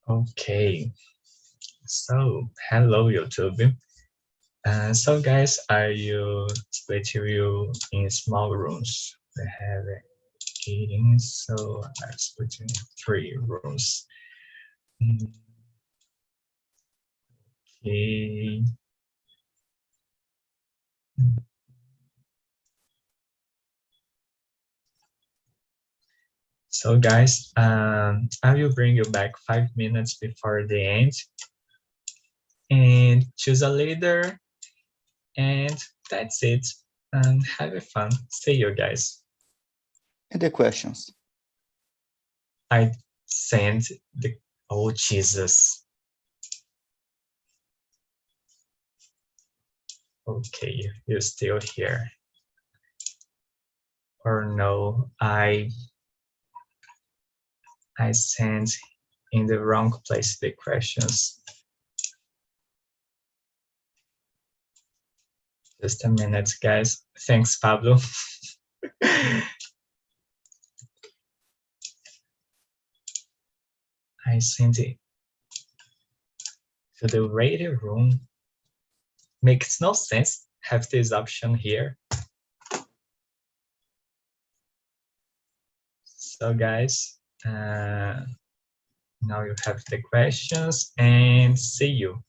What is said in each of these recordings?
Okay, so hello YouTube. So guys, I will split you in small rooms. We have 18, so I split in 3 rooms. Okay. So guys, I will bring you back 5 minutes before the end and choose a leader, and that's it. And have fun. See you guys. And the questions? I sent the, oh Jesus. Okay, you're still here. Or no, I sent in the wrong place the questions. Just a minute, guys. Thanks, Pablo. I sent it to the radio room. Makes no sense have this option here. So guys, now you have the questions, and see you.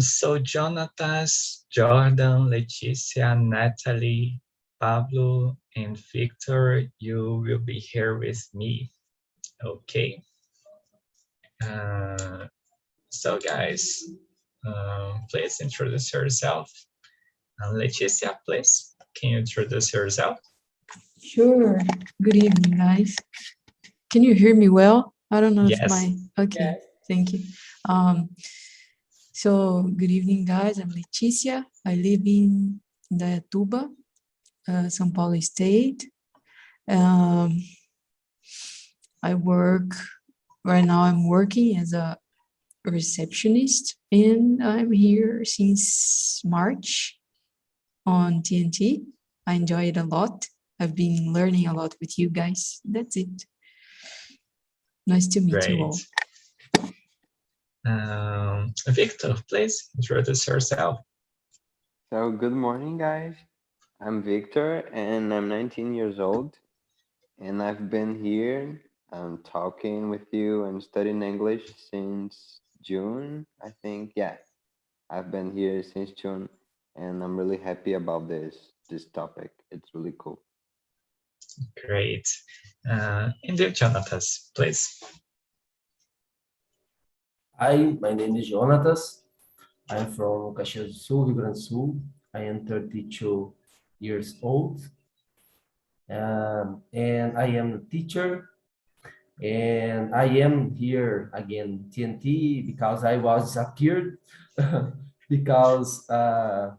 So Jonathan, Jordan, Leticia, Natalie, Pablo, and Victor, you will be here with me. Okay. So guys, please introduce yourself. Leticia, please, can you introduce yourself? Sure. Good evening, guys. Can you hear me well? I don't know Yes. if my... Okay, yes. Thank you. So, good evening, guys. I'm Leticia. I live in Indaiatuba, São Paulo State. I work, right now I'm working as a receptionist, and I'm here since March on TNT. I enjoy it a lot. I've been learning a lot with you guys. That's it. Nice to meet you all. Victor, please introduce yourself. So good morning, guys. I'm Victor, and I'm 19 years old, and I've been here talking with you and studying English since June, I think. Yeah, I've been here since June, and I'm really happy about this topic. It's really cool. Great. And you, Jonathan, please. Hi, my name is Jonatas. I'm from Caxias do Sul, Rio Grande do Sul. I am 32 years old. And I am a teacher. And I am here again, TNT, because I was disappeared. Because I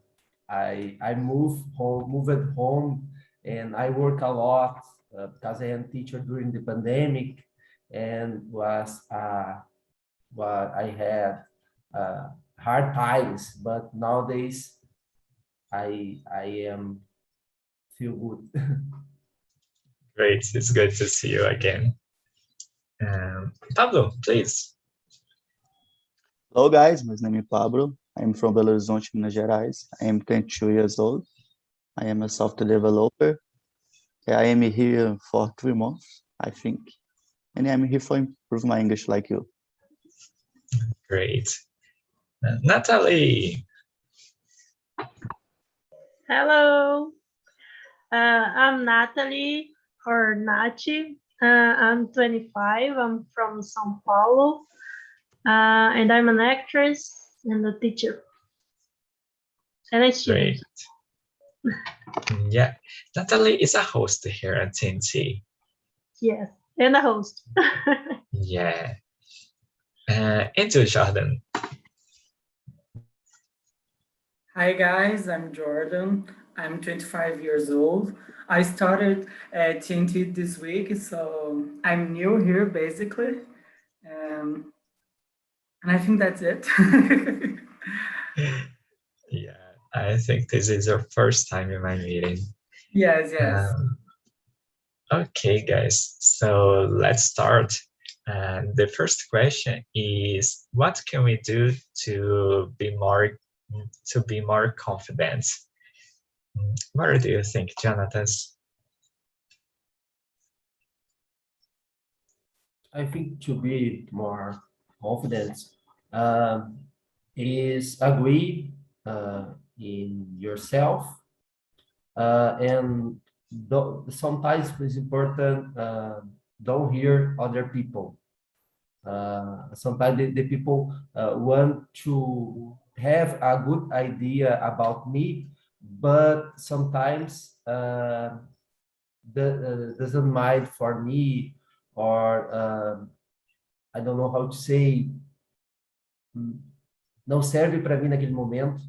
moved home, and I work a lot because I am teacher during the pandemic, and was what I had hard times, but nowadays I am feel good. Great, it's good to see you again. Pablo, please. Hello guys, my name is Pablo. I'm from Belo Horizonte, Minas Gerais. I am 22 years old. I am a software developer. I am here for 3 months, I think. And I'm here for improve my English like you. Great. Natalie. Hello. I'm Natalie, or Nachi. I'm 25. I'm from São Paulo. And I'm an actress and a teacher. And a student. Great. Yeah. Natalie is a host here at TNT. Yes, and a host. Yeah. And you, Jordan. Hi guys, I'm Jordan. I'm 25 years old. I started at TNT this week, so I'm new here basically. And I think that's it. Yeah, I think this is your first time in my meeting. Yes. Okay, guys, so let's start. The first question is, what can we do to be more confident? What do you think, Jonathan? I think to be more confident is agree in yourself, and sometimes it's important, don't hear other people. Sometimes the people want to have a good idea about me, but sometimes doesn't mind for me, or I don't know how to say, não serve para mim naquele momento.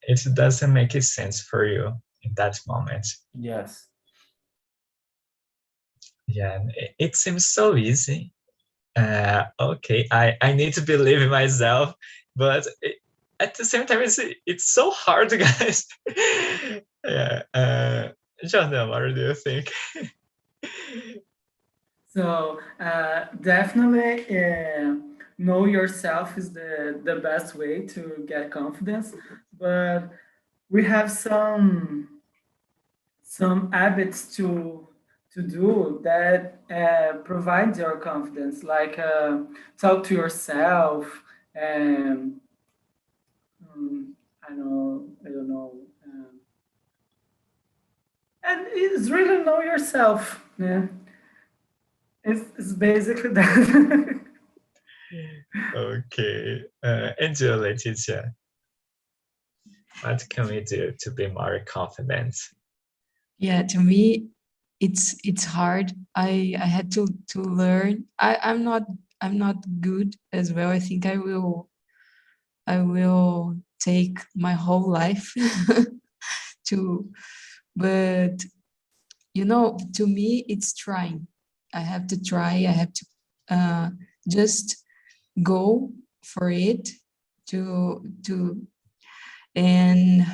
It doesn't make sense for you in that moment. Yes. Yeah, it seems so easy. Okay, I need to believe in myself, but at the same time, it's so hard, guys. Yeah. Jonathan, what do you think? So definitely know yourself is the best way to get confidence, but we have some habits to do that provide your confidence, like talk to yourself, and I don't know, and it's really know yourself. Yeah, it's basically that. Okay, and you, Leticia, what can we do to be more confident? Yeah, to me, it's hard. I had to learn. I'm not good as well. I think I will take my whole life to, but to me it's trying. I have to try. I have to just go for it to and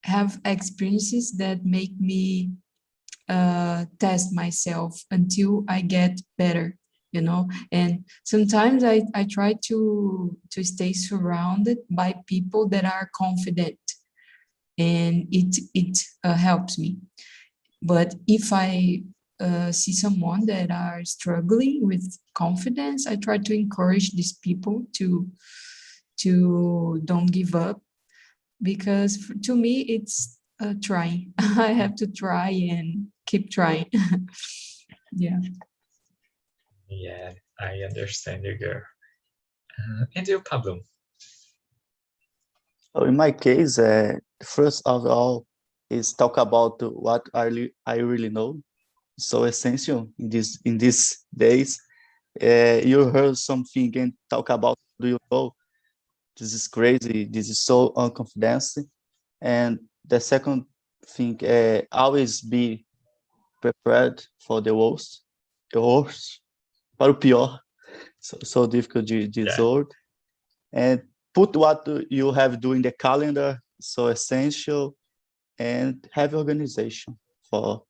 have experiences that make me test myself until I get better, and sometimes I try to stay surrounded by people that are confident, and it helps me. But if I see someone that are struggling with confidence, I try to encourage these people to don't give up, because to me it's trying. I have to try and keep trying. Yeah. Yeah, I understand you, girl. And you, Pablo? So in my case, first of all, is talk about what I really know. So essential in these days. You heard something and talk about, do you know? This is crazy. This is so unconfidence. And the second thing, always be prepared for the worst, para o pior. So difficult this word. And put what you have do in the calendar, so essential, and have organization for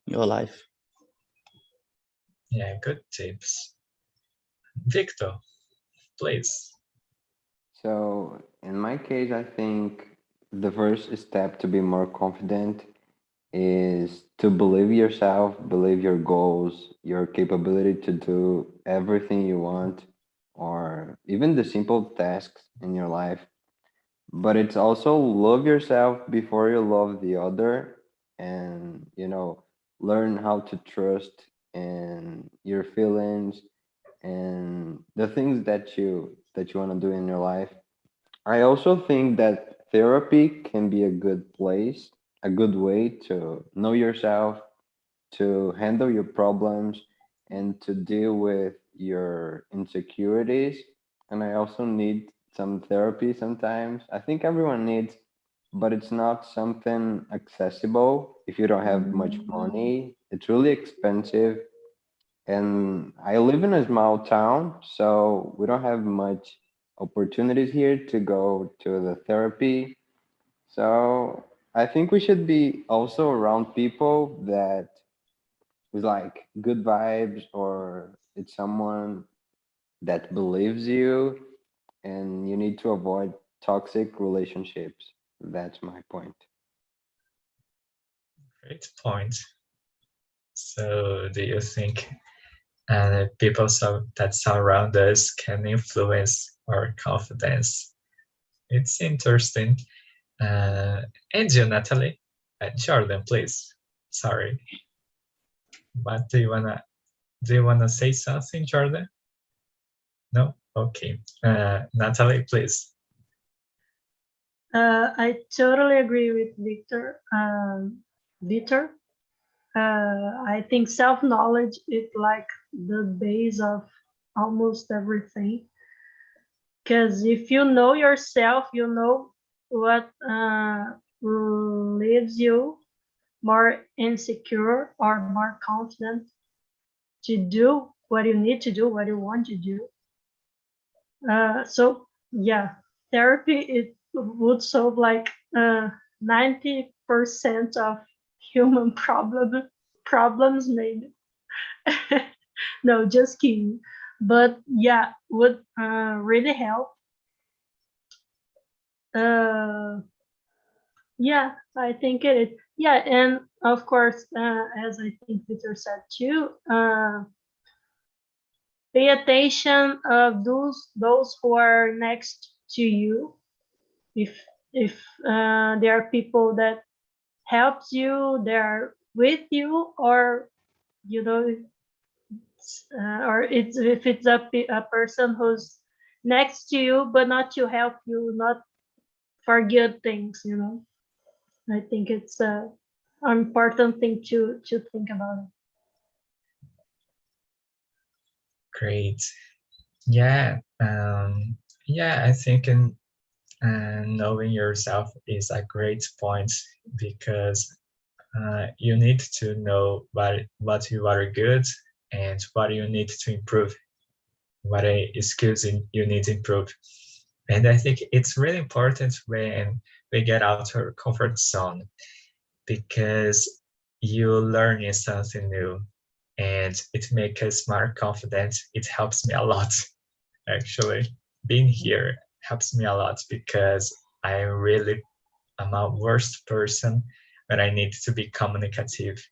your life. Yeah, good tips. Victor, please. So in my case, I think the first step to be more confident is to believe yourself, believe your goals, your capability to do everything you want, or even the simple tasks in your life. But it's also love yourself before you love the other, and learn how to trust in your feelings and the things that you want to do in your life. I also think that therapy can be a good place, a good way to know yourself, to handle your problems, and to deal with your insecurities. And I also need some therapy sometimes. I think everyone needs, but it's not something accessible if you don't have much money. It's really expensive. And I live in a small town, so we don't have much opportunities here to go to the therapy. So I think we should be also around people that is like good vibes, or it's someone that believes you, and you need to avoid toxic relationships. That's my point. Great point. So do you think people that surround us can influence our confidence? It's interesting. And you, Natalie? Jordan, please. Sorry. But do you wanna say something, Jordan? No? Okay. Natalie, please. I totally agree with Victor. I think self-knowledge is like the base of almost everything. Because if you know yourself, you know what leaves you more insecure or more confident to do what you need to do, what you want to do. So yeah, therapy, it would solve like 90% of human problems maybe. No, just kidding. But yeah, would really help. Yeah, I think it is. Yeah, and of course, as I think Peter said too, pay attention of those who are next to you. If there are people that helps you, they're with you, or you know, or it's if it's a person who's next to you but not to help you, not for good things, you know. I think it's an important thing to think about it. Great. Yeah. Yeah, I think knowing yourself is a great point, because you need to know what you are good and what you need to improve, what skills you need to improve. And I think it's really important when we get out of our comfort zone, because you learn something new and it makes us more confident. It helps me a lot, actually. Being here helps me a lot, because I'm a worst person when I need to be communicative.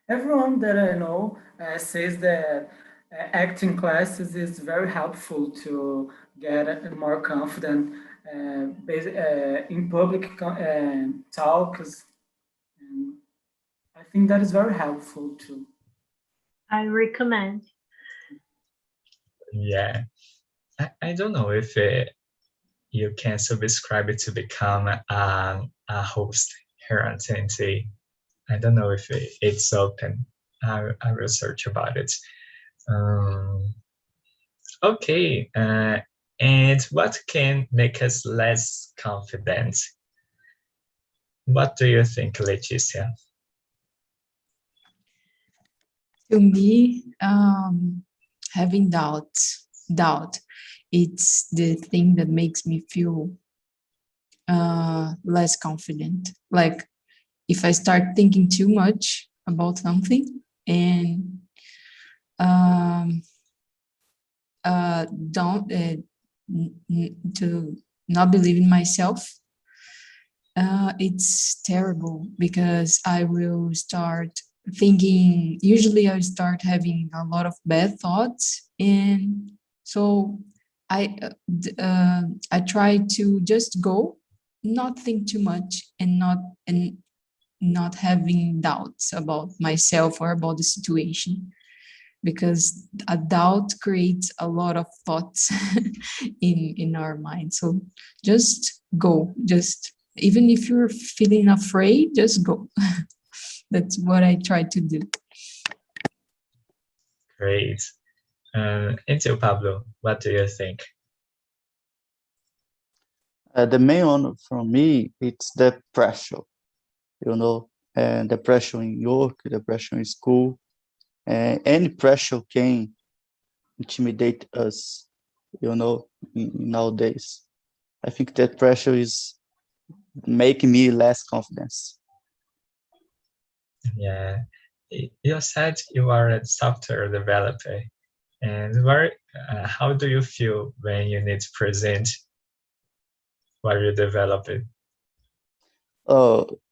Everyone that I know says that acting classes is very helpful to get more confident in public talks. And I think that is very helpful too. I recommend. Yeah. I don't know if you can subscribe to become a host here on TNT. I don't know if it's open. I will search about it. Okay. And what can make us less confident? What do you think, Leticia? To me, having doubt, it's the thing that makes me feel less confident. Like if I start thinking too much about something and to not believe in myself, it's terrible, because I will start thinking, usually I start having a lot of bad thoughts, and so I try to just go, not think too much, and not having doubts about myself or about the situation, because a doubt creates a lot of thoughts in our mind. So just go, just even if you're feeling afraid, just go. That's what I try to do. Great. And you, Pablo, what do you think? The main one from me, it's the pressure, and the pressure in work, the pressure in school. Any pressure can intimidate us. nowadays. I think that pressure is making me less confidence. Yeah, you said you are a software developer, and how do you feel when you need to present what you developed?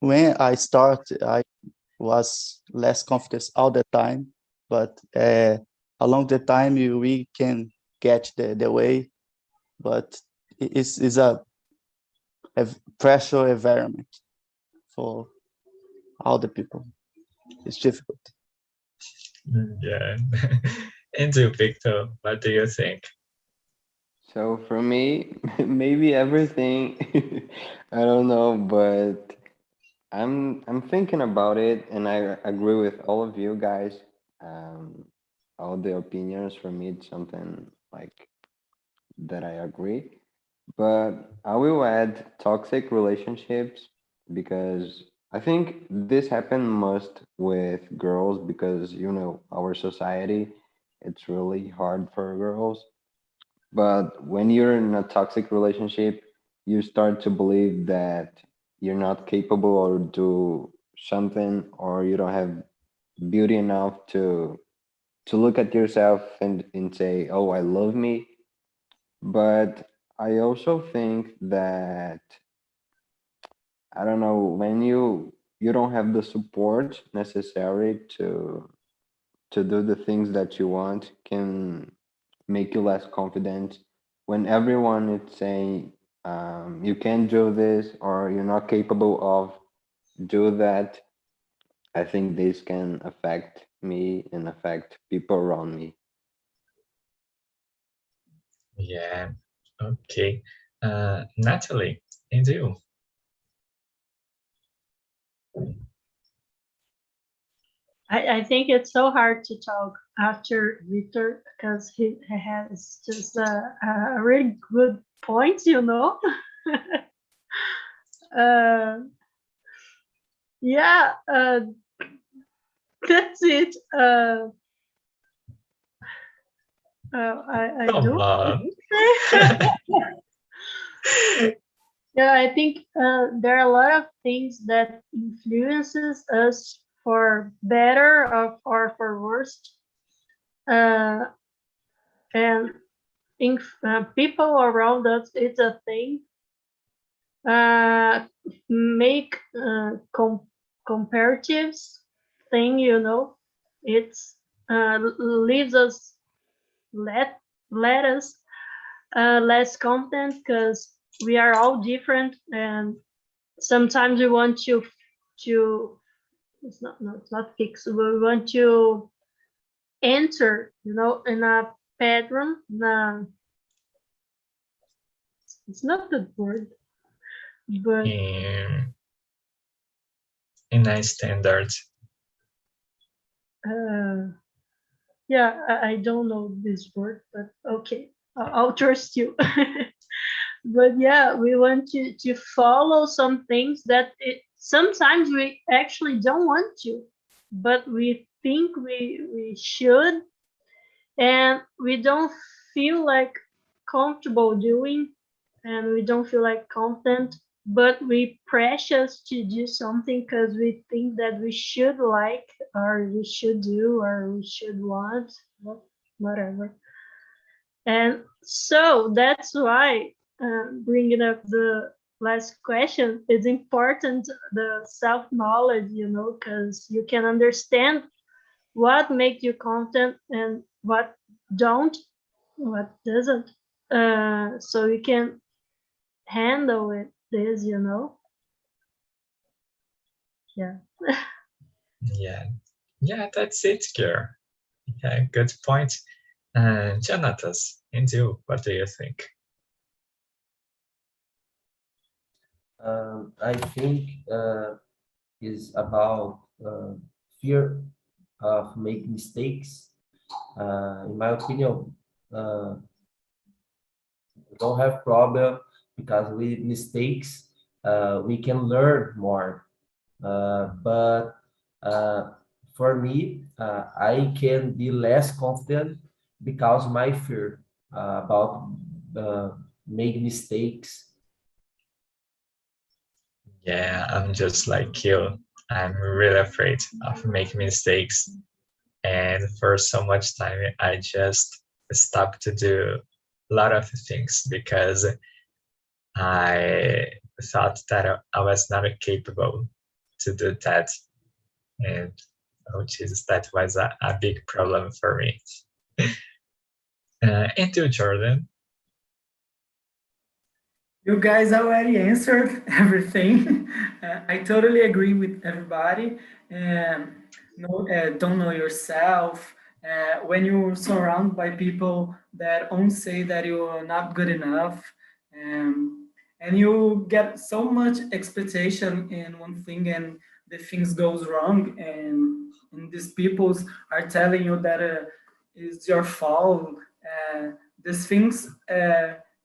When I started, I was less confident all the time, but along the time we can get the way, but it's a pressure environment for all the people. It's difficult. Yeah. And you, Victor, what do you think? So for me, maybe everything. I don't know, but I'm thinking about it, and I agree with all of you guys. Um, all the opinions for me, it's something like that I agree. But I will add toxic relationships because I think this happen most with girls because our society, it's really hard for girls. But when you're in a toxic relationship, you start to believe that you're not capable or do something, or you don't have beauty enough to look at yourself and say, "Oh, I love me." But I also think that I don't know, when you don't have the support necessary to do the things that you want, can make you less confident when everyone is saying you can't do this or you're not capable of do that. I think this can affect me and affect people around me. Yeah, okay. Natalie, and you? I think it's so hard to talk after Victor because he has just a really good point, uh, yeah, that's it. I Come do. on. Yeah, I think there are a lot of things that influences us for better or for worse. Uh, and think people around us, it's a thing. Make comparatives thing, it's leaves us let us less content because we are all different, and sometimes we want to it's not no, it's not fix. We want to enter, in a pattern. It's not the word, but In nice standards. yeah, I don't know this word, but okay, I'll trust you. But yeah, we want to follow some things that sometimes we actually don't want to, but we think we should, and we don't feel like comfortable doing, and we don't feel like confident, but we precious to do something because we think that we should like, or we should do, or we should want, whatever. And so that's why bringing up the last question is important, the self-knowledge, because you can understand what makes you confident and what don't, what doesn't. So you can handle it, Yeah. Yeah, that's it, girl. Yeah, good point. Jonathan, and you, what do you think? I think is about fear of making mistakes. In my opinion, we don't have problem because with mistakes we can learn more. But for me, I can be less confident because my fear about make mistakes. Yeah, I'm just like you. I'm really afraid of making mistakes. And for so much time, I just stopped to do a lot of things because I thought that I was not capable to do that. And oh Jesus, that was a big problem for me. And you, Jordan? You guys already answered everything. I totally agree with everybody. Don't know yourself. When you're surrounded by people that only say that you're not good enough, and you get so much expectation in one thing, and the things goes wrong, and these people are telling you that it's your fault. These things.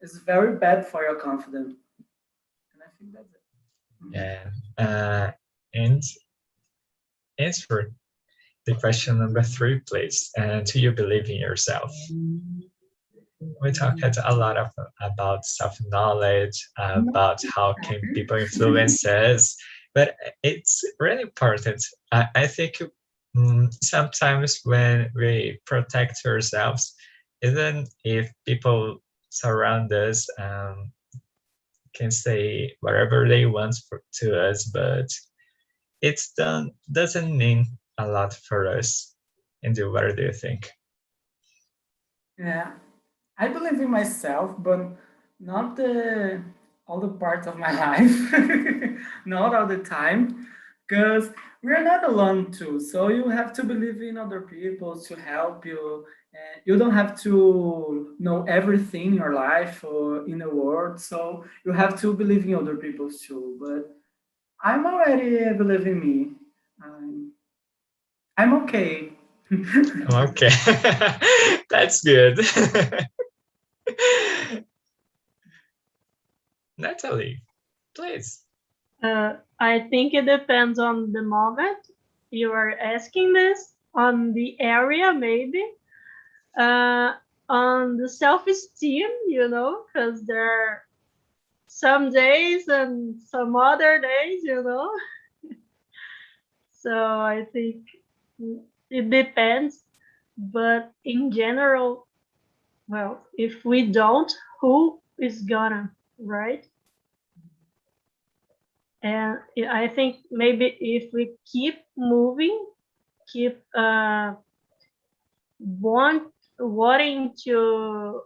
Is very bad for your confidence. And I think that's it. Yeah. And answer the question number 3, please. Do you believe in yourself? We talked a lot about self-knowledge, about how can people influence us, but it's really important. I think sometimes when we protect ourselves, even if people surround us, can say whatever they want to us, but doesn't mean a lot for us. And what do you think? Yeah, I believe in myself, but not all the parts of my life, not all the time, because we're not alone too. So you have to believe in other people to help you. And you don't have to know everything in your life or in the world. So you have to believe in other people too. But I'm already believing me. I'm okay. Okay, that's good. Natalie, please. I think it depends on the moment you are asking this, on the area maybe, on the self-esteem, because there are some days and some other days, So I think it depends, but in general, well, if we don't, who is gonna, right? And I think maybe if we keep moving, keep wanting to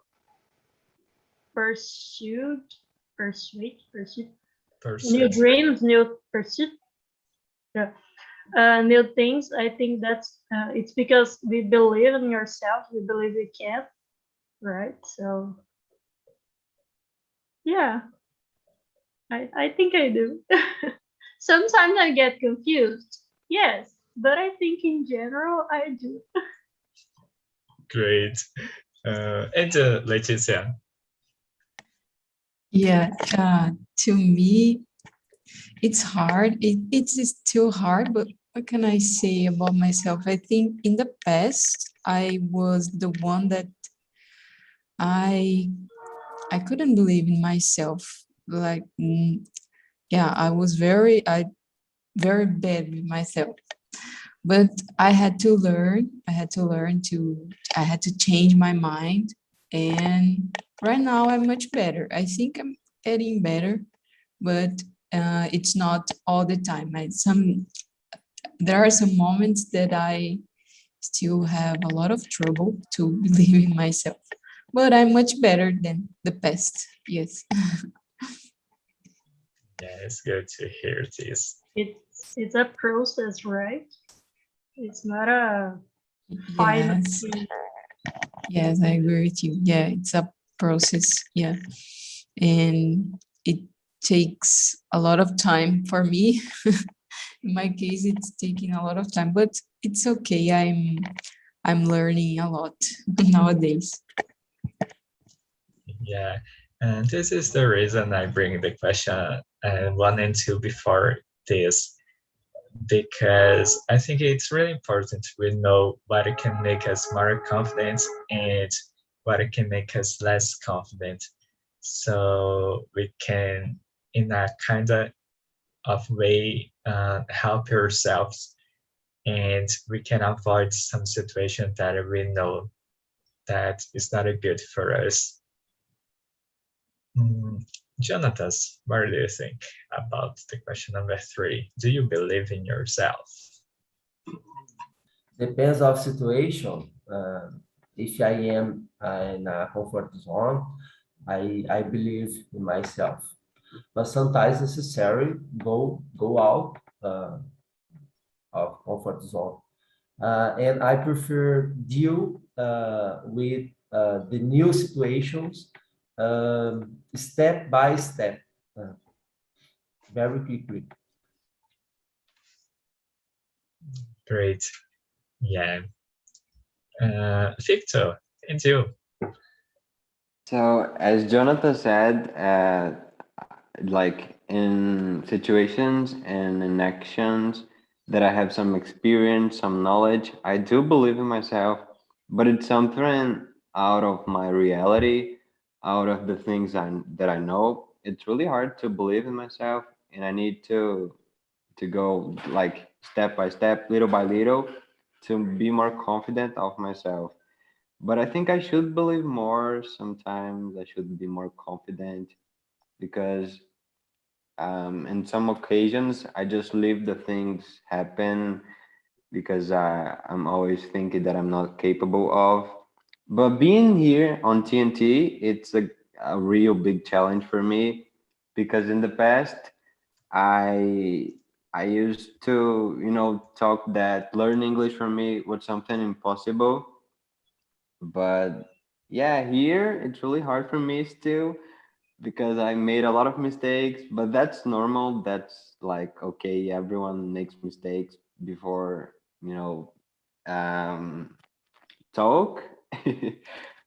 pursue new dreams, new pursuit, yeah. New things. I think that's it's because we believe in yourself, we believe we can, right? So yeah, I think I do. Sometimes I get confused, yes, but I think in general I do. Great. And Leticia. Yeah, to me, it's hard. It's still hard, but what can I say about myself? I think in the past, I was the one that I couldn't believe in myself. Like, yeah, I was very bad with myself. But I had to learn. I had to change my mind. And right now I'm much better. I think I'm getting better, but it's not all the time. There are some moments that I still have a lot of trouble to believe in myself, but I'm much better than the past. Yes. Yeah, it's good to hear this. It's a process, right? It's not a final thing. Yes, I agree with you. Yeah, it's a process. Yeah, and it takes a lot of time for me. In my case, it's taking a lot of time, but it's okay. I'm learning a lot nowadays. Yeah, and this is the reason I bring the question 1 and 2 before this, because I think it's really important we know what can make us more confident and what can make us less confident, so we can, in a kind of way, help ourselves, and we can avoid some situation that we know that is not good for us. Jonathan, what do you think about the question number 3? Do you believe in yourself? Depends of situation. If I am in a comfort zone, I believe in myself. But sometimes necessary go out of comfort zone. And I prefer deal with the new situations step by step, very quickly. Great. Yeah. Victor, and you? So, as Jonathan said, like in situations and in actions that I have some experience, some knowledge, I do believe in myself, but it's something out of my reality, out of the things that I know. It's really hard to believe in myself, and I need to go like step by step, little by little, to be more confident of myself. But I think I should believe more. Sometimes I should be more confident because in some occasions I just leave the things happen because I'm always thinking that I'm not capable of. But being here on TNT, it's a real big challenge for me because in the past I I used to, talk that learn English for me was something impossible. But yeah, here it's really hard for me still because I made a lot of mistakes, but that's normal. That's like, okay, everyone makes mistakes before, um, talk.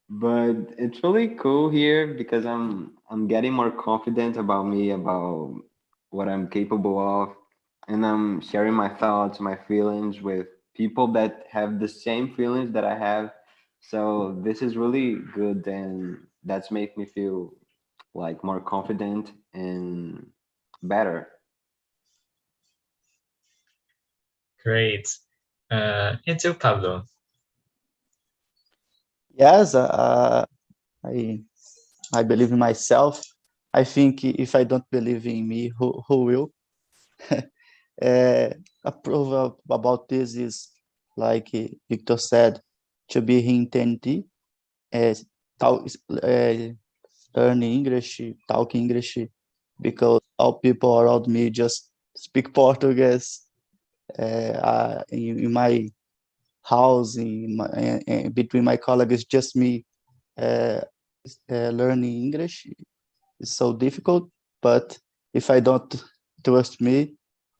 But it's really cool here because I'm getting more confident about me, about what I'm capable of, and I'm sharing my thoughts, my feelings with people that have the same feelings that I have. So this is really good, and that's made me feel like more confident and better. Great. And you, Pablo? Yes, I believe in myself. I think if I don't believe in me, who will? A proof about this is, like Victor said, to be in TNT, talk, learn English, talk English, because all people around me just speak Portuguese. In my house, between my colleagues, just me learning English. It's so difficult, but if I don't trust me,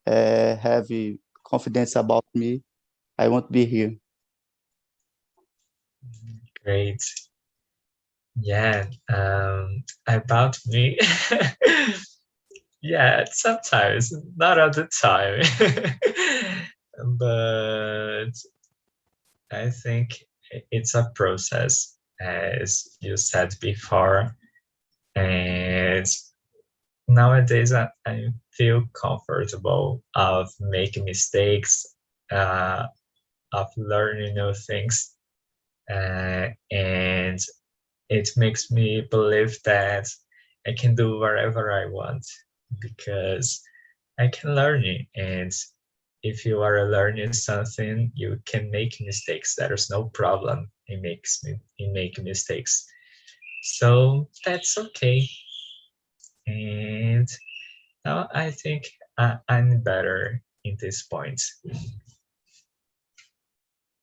have confidence about me, I won't be here. Great. Yeah. About me. Yeah, sometimes, not all the time. But I think it's a process, as you said before. And nowadays, I feel comfortable of making mistakes, of learning new things. And it makes me believe that I can do whatever I want because I can learn it. And if you are learning something, you can make mistakes. There is no problem in making mistakes. So that's okay. And now I think I'm better in this point.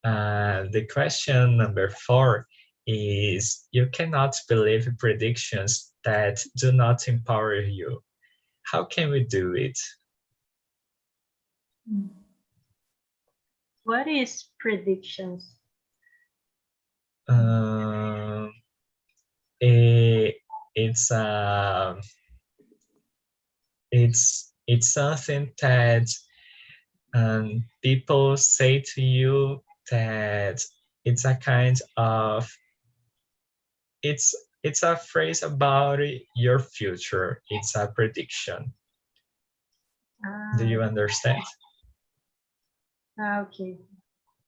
The question number 4 is, you cannot believe predictions that do not empower you. How can we do it? What is predictions? It's something that people say to you that it's a kind of it's a phrase about your future. It's a prediction. Do you understand Okay.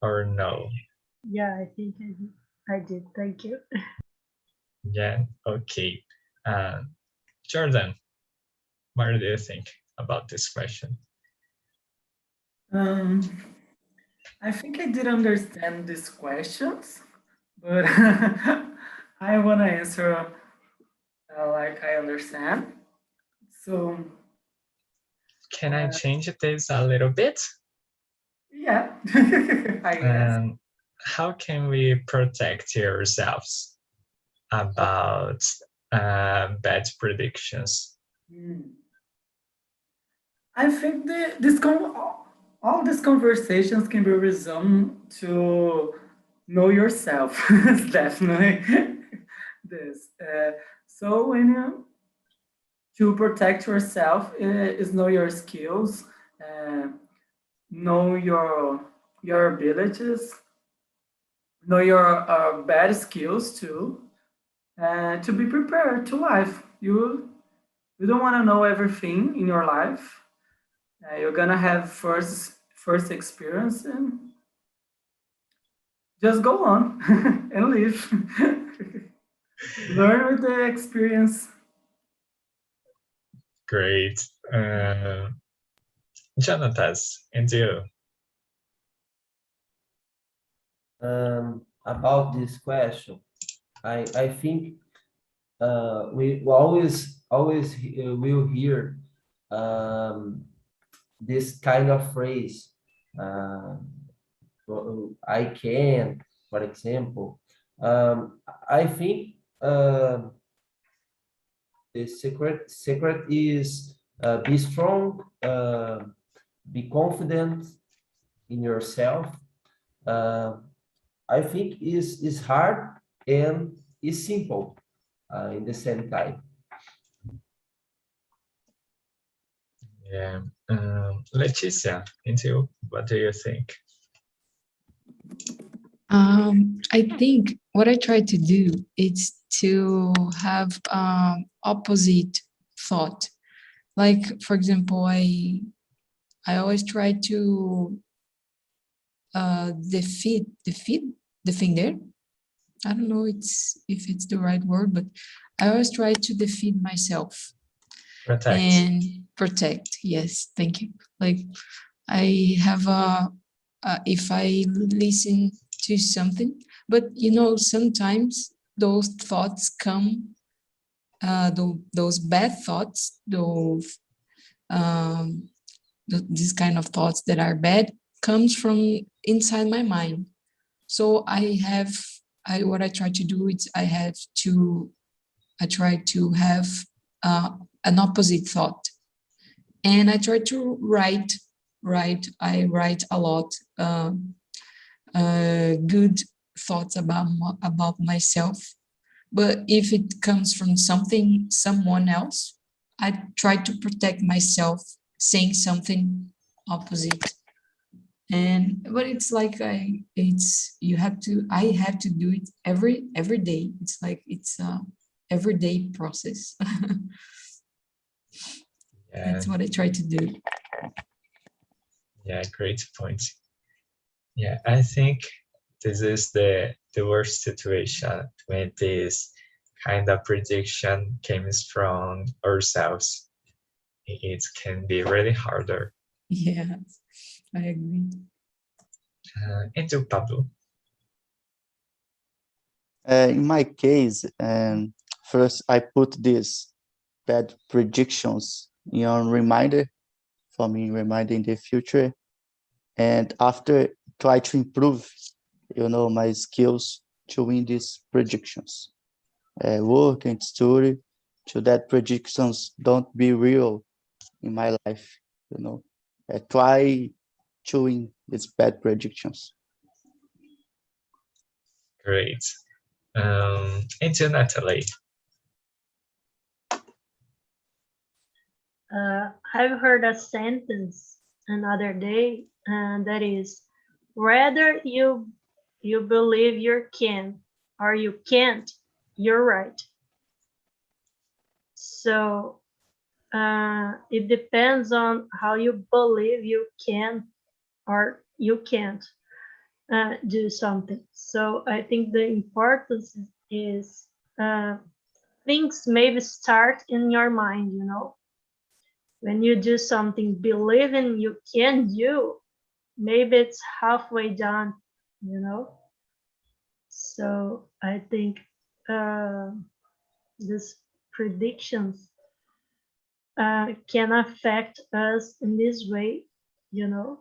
or no? Yeah, I think I did. Thank you. Yeah. Okay. Jordan, what do you think about this question? I think I did understand these questions, but I want to answer like I understand. So, Can I change this a little bit? yeah, I guess. How can we protect ourselves about bad predictions? I think all these conversations can be resumed to know yourself. Definitely this. So when you to protect yourself is know your skills, know your abilities, know your bad skills too, to be prepared to life. You don't want to know everything in your life. You're gonna have first experience and just go on and live. Learn with the experience. Great. Jonathan, and you? About this question, I think we always will hear this kind of phrase. I can, for example. I think the secret is be strong, be confident in yourself. I think is hard and is simple in the same time. Yeah. Leticia, and you, what do you think? I think what I try to do is to have opposite thought. Like, for example, I always try to defender. I don't know if it's the right word, but I always try to defend myself. Protect. And protect. Yes, thank you. Like I have if I listen to something, but sometimes those thoughts come, those bad thoughts, these kind of thoughts that are bad comes from inside my mind. So what I try to do is I try to have an opposite thought, and I try to write. I write a lot good thoughts about myself. But if it comes from someone else, I try to protect myself saying something opposite. But it's like I have to do it every day. It's like it's a everyday process. Yeah. That's what I try to do. Yeah, great point. Yeah, I think this is the worst situation when this kind of prediction comes from ourselves. It can be really harder. Yeah, I agree. And you, Pablo? In my case, first I put these bad predictions in reminder for me, reminder in the future, and after try to improve, my skills to win these predictions. Work and study so that predictions don't be real in my life. Try to win these bad predictions. Great. And you, Natalie? I've heard a sentence another day, and that is, whether you believe you can or you can't, you're right. So it depends on how you believe you can or you can't do something. So I think the importance is things maybe start in your mind, you know. When you do something believing you can do, maybe it's halfway done, you know. So I think these predictions can affect us in this way, you know.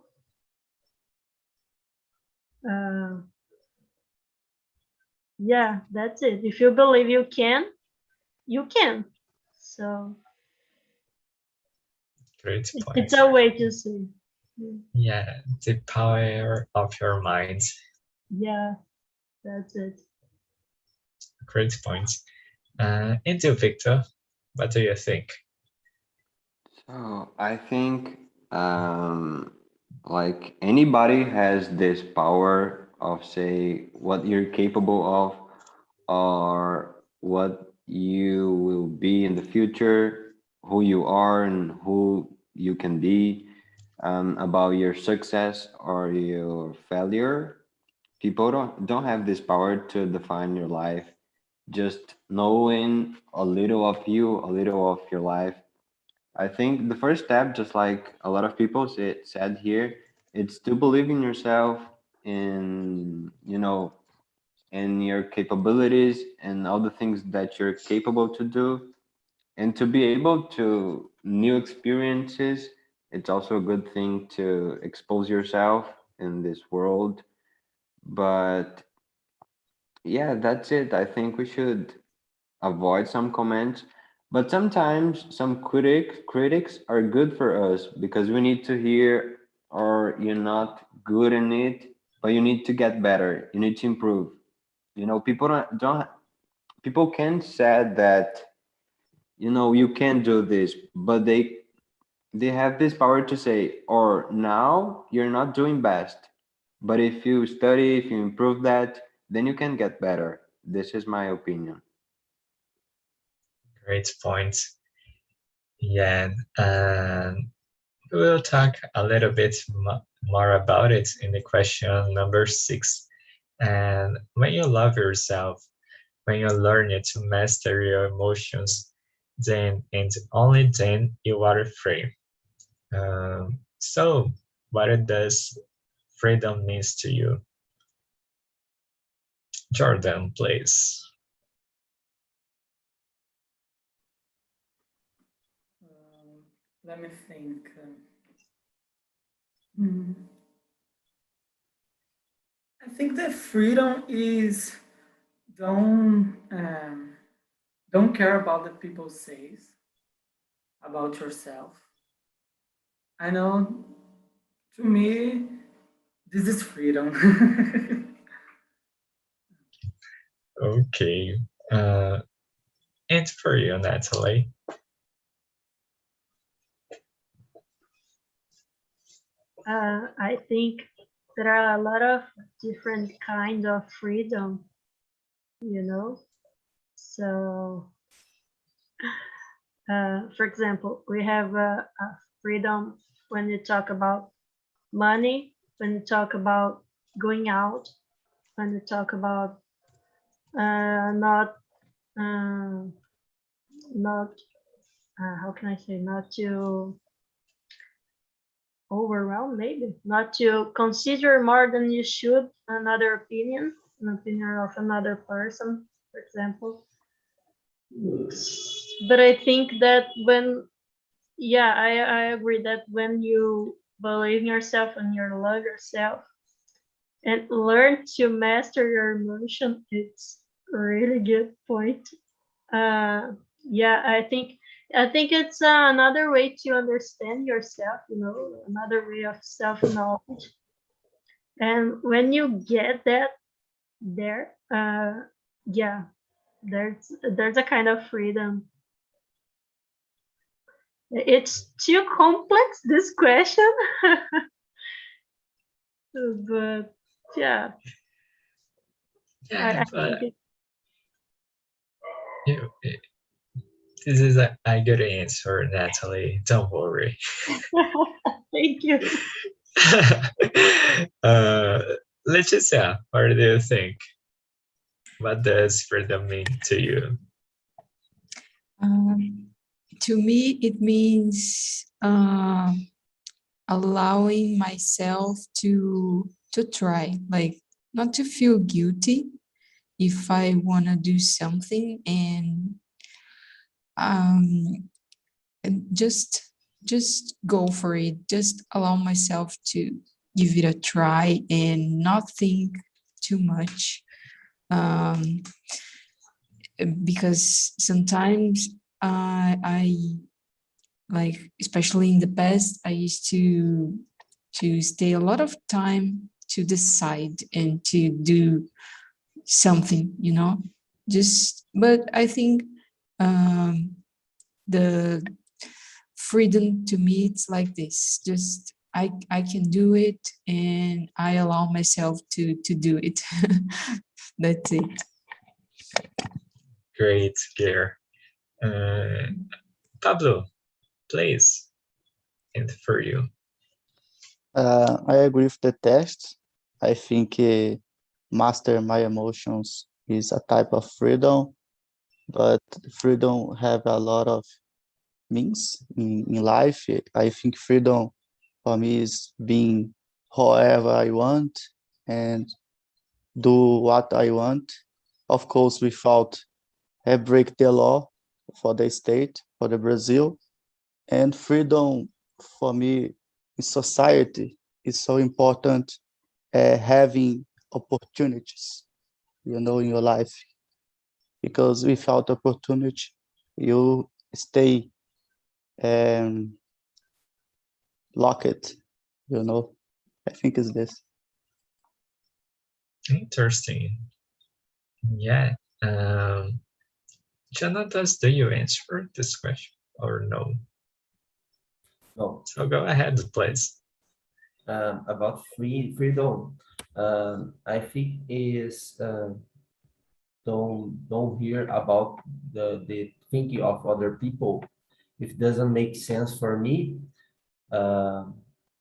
Yeah, that's it. If you believe you can, you can. So Great it's point. a way to see. Yeah, the power of your mind. Yeah, that's it. Great point. And you, Victor, what do you think? So I think like anybody has this power of say what you're capable of or what you will be in the future, who you are and who you can be, about your success or your failure. People don't have this power to define your life. Just knowing a little of you, a little of your life. I think the first step, just like a lot of people said here, it's to believe in yourself, in in your capabilities and all the things that you're capable to do, and to be able to new experiences. It's also a good thing to expose yourself in this world. But yeah, that's it. I think we should avoid some comments, but sometimes some critics are good for us because we need to hear, or you're not good in it, but you need to get better, you need to improve. People don't people can say that you can do this, but they have this power to say, or now you're not doing best, but if you study, if you improve that, then you can get better. This is my opinion. Great point. Yeah, and we'll talk a little bit more about it in the question number 6. And when you love yourself, when you learn to master your emotions, then and only then you are free. So, what does freedom means to you? Jordan, please. Let me think. Hmm. I think that freedom is don't care about the people says about yourself. I know, to me, this is freedom. Okay. And for you, Natalie. I think there are a lot of different kinds of freedom, you know. So, for example, we have a freedom when you talk about money, when you talk about going out, when you talk about not not how can I say, not to overwhelm, maybe not to consider more than you should another opinion, an opinion of another person, for example. But I think that I agree that when you believe in yourself and you love yourself and learn to master your emotion, it's a really good point. Yeah, I think it's another way to understand yourself, you know, another way of self-knowledge. And when you get that there, yeah, there's a kind of freedom. It's too complex, this question, but yeah, Yeah, I but think You, this is a good answer, Natalie. Don't worry. Thank you. Leticia, what do you think? What does freedom mean to you? To me, it means allowing myself to try, like not to feel guilty if I want to do something, and just go for it. Just allow myself to give it a try and not think too much. Because sometimes I like, especially in the past, I used to stay a lot of time to decide and to do something, but I think the freedom to me, it's like this, just I can do it and I allow myself to do it. That's it. Great, Gear. Pablo, please, and for you. I agree with the test. I think master my emotions is a type of freedom, but freedom have a lot of means in life. I think freedom for me is being however I want and do what I want, of course, without break the law for the state, for the Brazil. And freedom for me in society is so important, having opportunities, in your life, because without opportunity, you stay locked, I think it's this. Interesting. Yeah. Jonathan, do you answer this question or no? No. So go ahead, please. About freedom, I think is don't hear about the thinking of other people. If it doesn't make sense for me,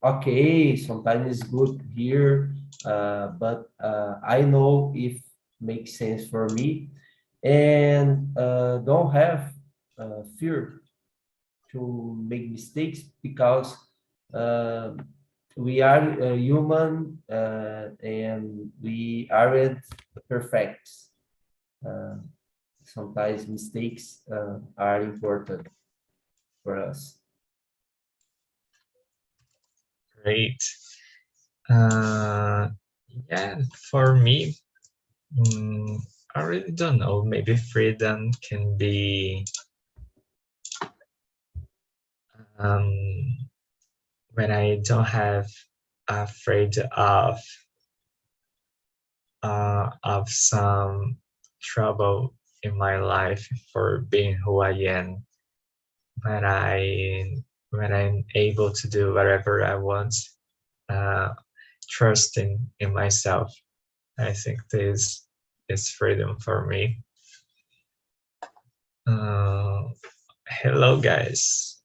okay, sometimes it's good here, but I know if makes sense for me, and don't have fear to make mistakes, because we are human, and we aren't perfect. Sometimes mistakes are important for us. Great. Yeah, for me, I really don't know. Maybe freedom can be when I don't have afraid of some trouble in my life for being who I am. When I'm able to do whatever I want, trusting in myself. I think this is freedom for me. Hello, guys.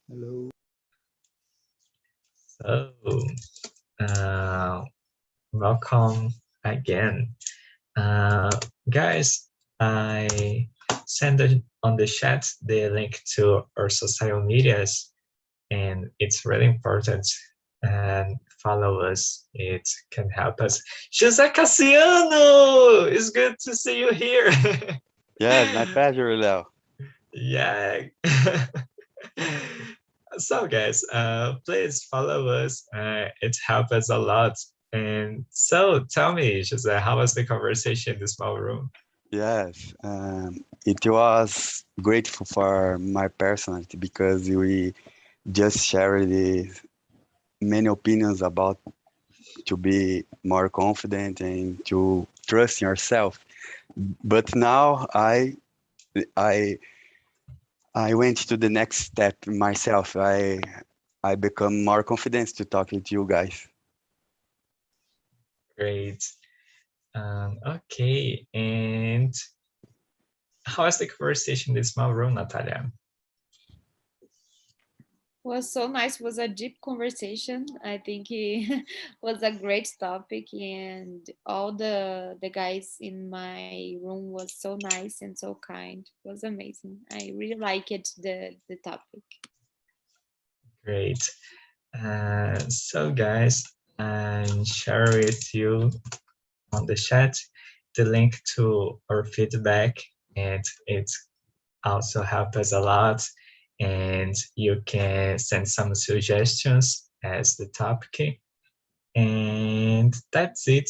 Hello. So, welcome again. Guys, I sent on the chat the link to our social medias, and it's really important. And follow us, it can help us. José Cassiano, it's good to see you here. Yes, my pleasure, Leo. Yeah. So guys, please follow us. It helps us a lot. And so tell me, Jose, how was the conversation in the small room? Yes, it was grateful for my personality, because we just shared many opinions about to be more confident and to trust in yourself. But now I went to the next step myself. I become more confident to talk with you guys. Great. Okay, and how was the conversation in the small room, Natalia? Was so nice. Was a deep conversation. I think it was a great topic, and all the guys in my room was so nice and so kind. It was amazing. I really liked the topic. Great. So guys, I'm sharing with you on the chat the link to our feedback, and it also helps us a lot. And you can send some suggestions as the topic. And that's it.